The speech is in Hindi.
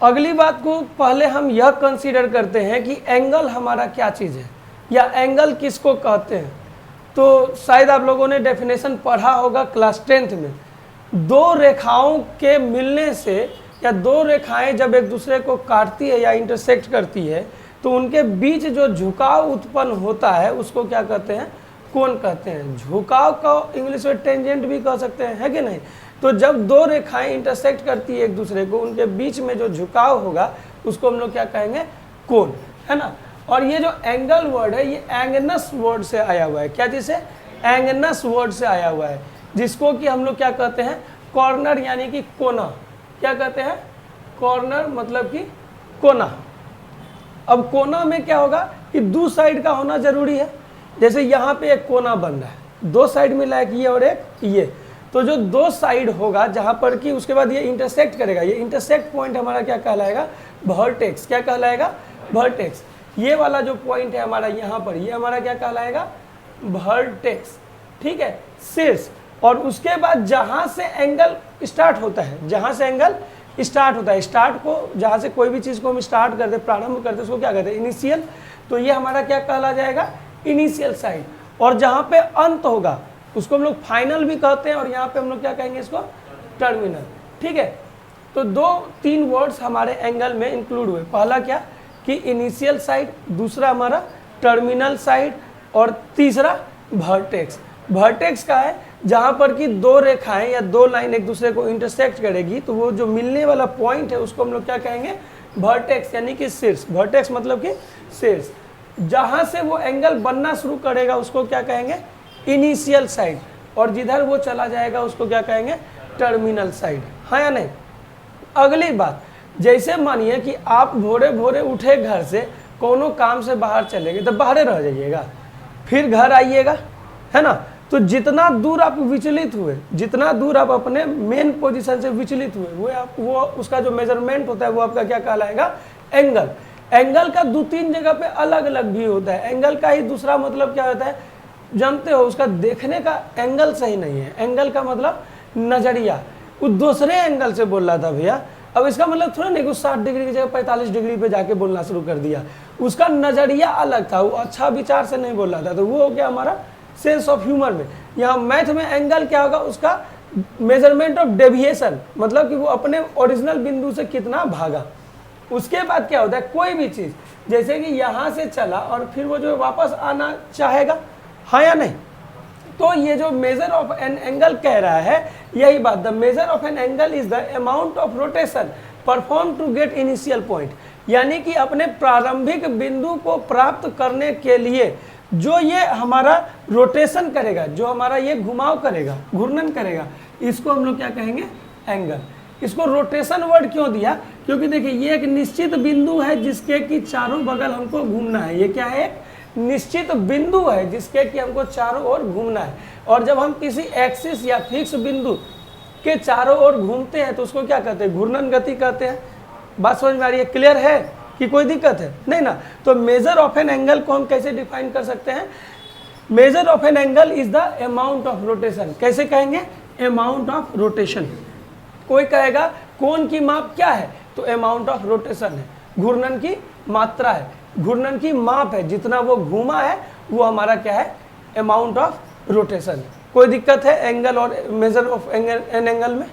अगली बात को पहले हम यह कंसीडर करते हैं कि एंगल हमारा क्या चीज़ है या एंगल किसको कहते हैं। तो शायद आप लोगों ने डेफिनेशन पढ़ा होगा क्लास 10th में। दो रेखाओं के मिलने से या दो रेखाएं जब एक दूसरे को काटती है या इंटरसेक्ट करती है तो उनके बीच जो झुकाव उत्पन्न होता है उसको क्या कहते हैं, कोण कहते हैं। झुकाव को इंग्लिश में टेंजेंट भी कह सकते हैं, है कि नहीं। तो जब दो रेखाएं इंटरसेक्ट करती है एक दूसरे को, उनके बीच में जो झुकाव होगा उसको हम लोग क्या कहेंगे, कोण, है ना। और ये जो एंगल वर्ड है ये एंगनस वर्ड से आया हुआ है। क्या चीज़ से, एंगनस वर्ड से आया हुआ है, जिसको कि हम लोग क्या कहते हैं, कॉर्नर यानी कि कोना। क्या कहते हैं, कॉर्नर मतलब कि कोना। अब कोना में क्या होगा कि दो साइड का होना जरूरी है। जैसे यहाँ पे एक कोना बन रहा है, दो साइड मिला एक ये और एक ये, तो जो दो साइड होगा जहाँ पर कि उसके बाद ये इंटरसेक्ट करेगा, ये इंटरसेक्ट पॉइंट हमारा क्या कहलाएगा, वर्टेक्स। क्या कहलाएगा, वर्टेक्स। ये वाला जो पॉइंट है हमारा यहाँ पर, ये हमारा क्या कहलाएगा, वर्टेक्स, ठीक है, शीर्ष। और उसके बाद जहाँ से एंगल स्टार्ट होता है, जहाँ से एंगल स्टार्ट होता है, स्टार्ट को जहाँ से कोई भी चीज़ को हम स्टार्ट करते, प्रारंभ करते, उसको क्या कहते हैं, इनिशियल। तो ये हमारा क्या कहला जाएगा, इनिशियल साइड। और जहाँ पे अंत होगा उसको हम लोग फाइनल भी कहते हैं, और यहाँ पे हम लोग क्या कहेंगे, इसको टर्मिनल, ठीक है। तो दो तीन वर्ड्स हमारे एंगल में इंक्लूड हुए। पहला क्या कि इनिशियल साइड, दूसरा हमारा टर्मिनल साइड, और तीसरा वर्टेक्स। वर्टेक्स का है जहाँ पर कि दो रेखाएं या दो लाइन एक दूसरे को इंटरसेक्ट करेगी, तो वो जो मिलने वाला पॉइंट है उसको हम लोग क्या कहेंगे, वर्टेक्स यानी कि शीर्ष। वर्टेक्स मतलब कि शीर्ष। जहाँ से वो एंगल बनना शुरू करेगा उसको क्या कहेंगे, इनिशियल साइड, और जिधर वो चला जाएगा उसको क्या कहेंगे, टर्मिनल साइड, हाँ या नहीं। अगली बात, जैसे मानिए कि आप भोरे भोरे उठे घर से, कोनो काम से बाहर चले गए, तो बाहर रह जाइएगा, फिर घर आइएगा, है ना। तो जितना दूर आप विचलित हुए, जितना दूर आप अपने मेन पोजीशन से विचलित हुए, वो उसका जो मेजरमेंट होता है वो आपका क्या कहलाएगा, एंगल। एंगल का दो तीन जगह पे अलग अलग भी होता है। एंगल का ही दूसरा मतलब क्या होता है, जानते हो, उसका देखने का एंगल सही नहीं है। एंगल का मतलब नजरिया, वो दूसरे एंगल से बोल रहा था भैया। अब इसका मतलब थोड़ा नहीं कि 60 डिग्री की जगह 45 डिग्री पे जाके बोलना शुरू कर दिया, उसका नजरिया अलग था, वो अच्छा विचार से नहीं बोल रहा था। तो वो हो गया हमारा सेंस ऑफ ह्यूमर में। यहाँ मैथ में एंगल क्या होगा, उसका मेजरमेंट ऑफ डेविएशन, मतलब कि वो अपने ओरिजिनल बिंदु से कितना भागा। उसके बाद क्या होता है, कोई भी चीज़ जैसे कि यहाँ से चला और फिर वो जो वापस आना चाहेगा, हाँ या नहीं। तो ये जो मेजर ऑफ एन एंगल कह रहा है, यही बात, the measure of an angle is the amount of rotation perform to get initial point. यानी कि अपने प्रारंभिक बिंदु को प्राप्त करने के लिए जो ये हमारा रोटेशन करेगा, जो हमारा ये घुमाव करेगा, घूर्णन करेगा, इसको हम लोग क्या कहेंगे, एंगल। इसको रोटेशन वर्ड क्यों दिया, क्योंकि देखिए ये एक निश्चित बिंदु है जिसके कि चारों बगल हमको घूमना है। ये क्या है, एक निश्चित बिंदु है जिसके कि हमको चारों ओर घूमना है। और जब हम किसी एक्सिस या फिक्स बिंदु के चारों ओर घूमते हैं तो उसको क्या कहते हैं, घूर्णन गति कहते हैं। बात समझ में आ रही है, क्लियर है कि कोई दिक्कत है नहीं ना। तो मेजर ऑफ एन एंगल को हम कैसे डिफाइन कर सकते हैं, major of an angle is the amount of rotation. कैसे कहेंगे, अमाउंट ऑफ रोटेशन। कोई कहेगा कोण की माप क्या है, तो अमाउंट ऑफ रोटेशन है, घूर्णन की मात्रा है, घूर्णन की माप है, जितना वो घूमा है वो हमारा क्या है, अमाउंट ऑफ रोटेशन। कोई दिक्कत है एंगल और मेजर ऑफ एन एंगल में?